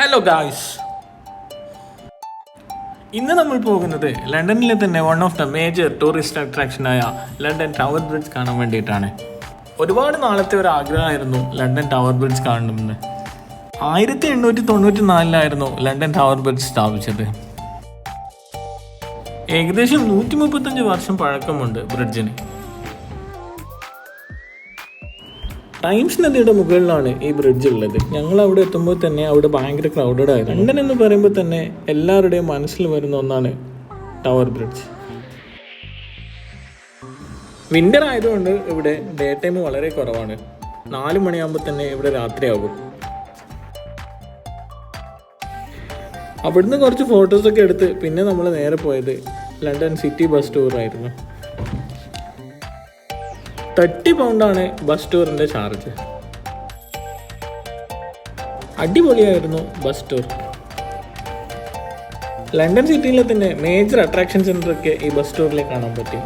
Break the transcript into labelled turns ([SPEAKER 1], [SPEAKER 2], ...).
[SPEAKER 1] Hello guys, ഇന്ന് നമ്മൾ പോകുന്നത് ലണ്ടനിലെ തന്നെ one of the major tourist അട്രാക്ഷനായ ലണ്ടൻ ടവർ ബ്രിഡ്ജ് കാണാൻ വേണ്ടിയിട്ടാണ്. ഒരുപാട് നാളത്തെ ഒരു ആഗ്രഹമായിരുന്നു ലണ്ടൻ ടവർ ബ്രിഡ്ജ് കാണണമെന്ന്. 1894 ലണ്ടൻ ടവർ ബ്രിഡ്ജ് സ്ഥാപിച്ചത്. ഏകദേശം 135 വർഷം പഴക്കമുണ്ട് ബ്രിഡ്ജിന്. ടൈംസ് നദിയുടെ മുകളിലാണ് ഈ ബ്രിഡ്ജ് ഉള്ളത്. ഞങ്ങൾ അവിടെ എത്തുമ്പോൾ തന്നെ അവിടെ ഭയങ്കര ക്രൗഡഡ് ആയിരുന്നു. ലണ്ടൻ എന്ന് പറയുമ്പോൾ തന്നെ എല്ലാവരുടെയും മനസ്സിൽ വരുന്ന ഒന്നാണ് ടവർ ബ്രിഡ്ജ്. വിൻ്റർ ആയതുകൊണ്ട് ഇവിടെ ഡേ ടൈം വളരെ കുറവാണ്. 4 മണിയാകുമ്പോൾ തന്നെ ഇവിടെ രാത്രിയാകും. അവിടുന്ന് കുറച്ച് ഫോട്ടോസൊക്കെ എടുത്ത് പിന്നെ നമ്മൾ നേരെ പോയത് ലണ്ടൻ സിറ്റി ബസ് ടൂറായിരുന്നു. 30 പൗണ്ടാണ് ബസ് ടൂറിൻ്റെ ചാർജ്. അടിപൊളിയായിരുന്നു ബസ് ടൂർ. ലണ്ടൻ സിറ്റിയിലെ തന്നെ മേജർ അട്രാക്ഷൻ സെൻ്ററൊക്കെ ഈ ബസ് ടൂറിൽ കാണാൻ പറ്റി.